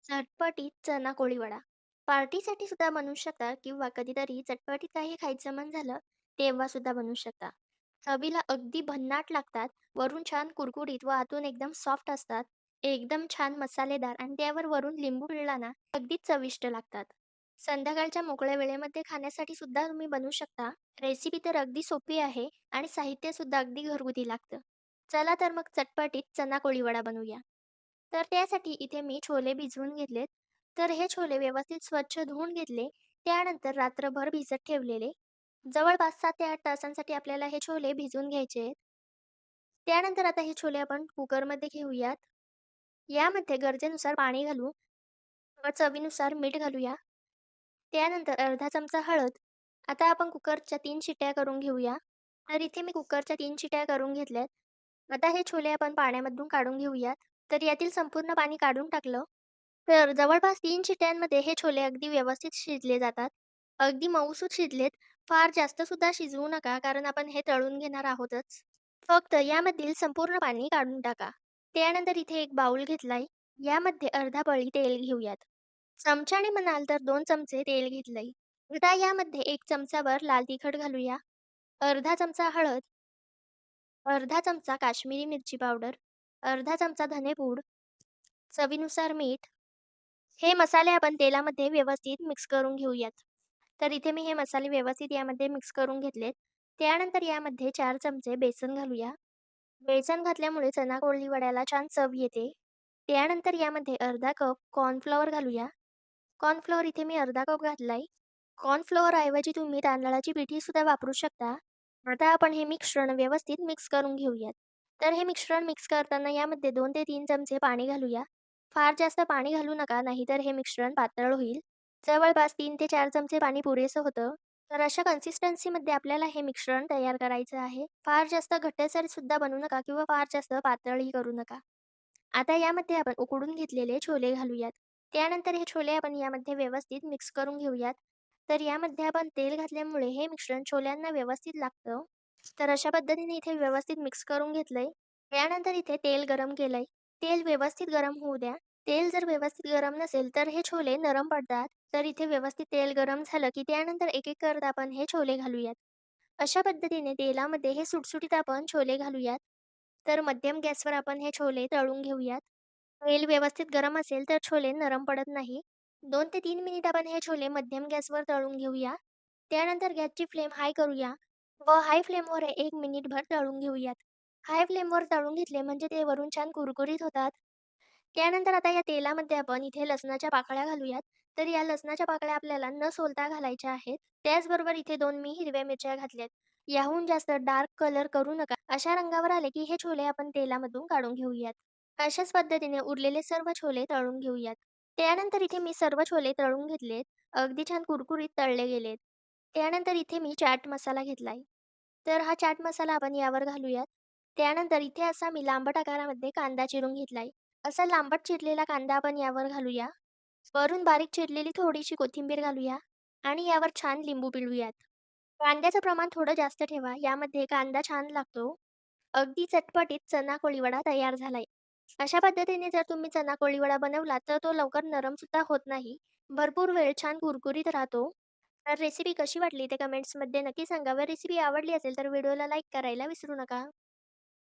चटपटीत चना कोळी वडा. पार्टीसाठी सुद्धा बनवू शकता किंवा कधीतरी चटपटीत काही खायचं मन झालं, तेव्हा सुद्धा बनवू शकता. चवीला अगदी भन्नाट लागतात. वरून छान कुरकुरीत व आतून एकदम सॉफ्ट असतात. एकदम छान मसालेदार आणि त्यावर वरून लिंबू पिळला ना, अगदीच चविष्ट लागतात. संध्याकाळच्या मोकळ्या वेळेमध्ये खाण्यासाठी सुद्धा तुम्ही बनवू शकता. रेसिपी तर अगदी सोपी आहे आणि साहित्य सुद्धा अगदी घरगुती लागतं. चला तर मग चटपटीत चना कोळी वडा बनवूया. तर त्यासाठी इथे मी छोले भिजवून घेतलेत. तर हे छोले व्यवस्थित स्वच्छ धुवून घेतले. त्यानंतर रात्रभर भिजत ठेवलेले. जवळपास 7 ते 8 तासांसाठी आपल्याला हे छोले भिजवून घ्यायचे आहेत. त्यानंतर आता हे छोले आपण कुकरमध्ये घेऊयात. यामध्ये गरजेनुसार पाणी घालू व चवीनुसार मीठ घालूया. त्यानंतर अर्धा चमचा हळद. आता आपण कुकरच्या 3 शिट्ट्या करून घेऊया. तर इथे मी कुकरच्या 3 शिट्ट्या करून घेतल्यात. आता हे छोले आपण पाण्यामधून काढून घेऊयात. तर यातील संपूर्ण पाणी काढून टाकलं, तर जवळपास 3 शिट्ट्यांमध्ये हे छोले अगदी व्यवस्थित शिजले जातात. अगदी मऊसूत शिजलेत. फार जास्त सुद्धा शिजवू नका, कारण आपण हे तळून घेणार आहोतच. फक्त यामधील संपूर्ण पाणी काढून टाका. त्यानंतर इथे एक बाउल घेतलाय. यामध्ये अर्धा पळी तेल घेऊयात. चमच्याने म्हणाल तर 2 चमचे तेल घेतलंय. आता यामध्ये 1 चमचाभर लाल तिखट घालूया. अर्धा चमचा हळद, अर्धा चमचा काश्मीरी मिरची पावडर, अर्धा चमचा धनेपूड, चवीनुसार मीठ. हे मसाले आपण तेलामध्ये व्यवस्थित मिक्स करून घेऊयात. तर इथे मी हे मसाले व्यवस्थित यामध्ये मिक्स करून घेतलेत. त्यानंतर यामध्ये 4 चमचे बेसन घालूया. बेसन घातल्यामुळे चना कोळी वड्याला छान चव येते. त्यानंतर यामध्ये अर्धा कप कॉर्नफ्लॉवर घालूया. कॉर्नफ्लॉवर इथे मी अर्धा कप घातलाय. कॉर्नफ्लॉवर ऐवजी तुम्ही तांदळाची पिठी सुद्धा वापरू शकता. आता आपण हे मिश्रण व्यवस्थित मिक्स करून घेऊयात. तर हे मिश्रण मिक्स करताना यामध्ये 2 ते 3 चमचे पाणी घालूया. फार जास्त पाणी घालू नका, नाहीतर हे मिश्रण पातळ होईल. जवळपास 3 ते 4 चमचे पाणी पुरेसं होतं. तर अशा कन्सिस्टन्सीमध्ये आपल्याला हे मिश्रण तयार करायचं आहे. फार जास्त घट्टसर सुद्धा बनवू नका किंवा फार जास्त पातळही करू नका. आता यामध्ये आपण उकडून घेतलेले छोले घालूयात. त्यानंतर हे छोले आपण यामध्ये व्यवस्थित मिक्स करून घेऊयात. तर यामध्ये आपण तेल घातल्यामुळे हे मिश्रण छोल्यांना व्यवस्थित लागतं. तर अशा पद्धतीने इथे व्यवस्थित मिक्स करून घेतलंय. त्यानंतर इथे तेल गरम केलंय. तेल व्यवस्थित गरम होऊ द्या. तेल जर व्यवस्थित गरम नसेल तर हे छोले नरम पडतात. तर इथे व्यवस्थित तेल गरम झालं की त्यानंतर एक-एक करत आपण हे छोले घालूयात. अशा पद्धतीने तेलामध्ये हे सुटसुटीत आपण छोले घालूयात. तर मध्यम गॅसवर आपण हे छोले तळून घेऊयात. तेल व्यवस्थित गरम असेल तर छोले नरम पडत नाही. 2 ते 3 मिनिट आपण हे छोले मध्यम गॅसवर तळून घेऊया. त्यानंतर गॅसची फ्लेम हाय करूया व हाय फ्लेमवर 1 मिनिटभर तळून घेऊयात. हाय फ्लेमवर तळून घेतले म्हणजे ते वरून छान कुरकुरीत होतात. त्यानंतर आता या तेलामध्ये आपण इथे लसणाच्या पाकळ्या घालूयात. तर या लसणाच्या पाकळ्या आपल्याला न सोलता घालायच्या आहेत. त्याचबरोबर इथे 2 मी हिरव्या मिरच्या घातल्यात. याहून जास्त डार्क कलर करू नका. अशा रंगावर आले की हे छोले आपण तेलामधून काढून घेऊयात. अशाच पद्धतीने उरलेले सर्व छोले तळून घेऊयात. त्यानंतर इथे मी सर्व छोले तळून घेतलेत. अगदी छान कुरकुरीत तळले गेलेत. त्यानंतर इथे मी चाट मसाला घेतलाय. तर हा चाट मसाला आपण यावर घालूयात. त्यानंतर इथे असा मी लांबट आकारामध्ये कांदा चिरून घेतलाय. असा लांबट चिरलेला कांदा आपण यावर घालूया. वरून बारीक चिरलेली थोडीशी कोथिंबीर घालूया आणि यावर छान लिंबू पिळूयात. कांद्याचं प्रमाण थोडं जास्त ठेवा. यामध्ये कांदा छान लागतो. अगदी चटपटीत चना कोळीवडा तयार झालाय. अशा पद्धतीने जर तुम्ही चना कोळीवडा बनवला तर तो लवकर नरम सुद्धा होत नाही. भरपूर वेळ छान कुरकुरीत राहतो. तर रेसिपी कशी वाटली ते कमेंट्समध्ये नक्की सांगा व रेसिपी आवडली असेल तर व्हिडिओला लाईक करायला विसरू नका.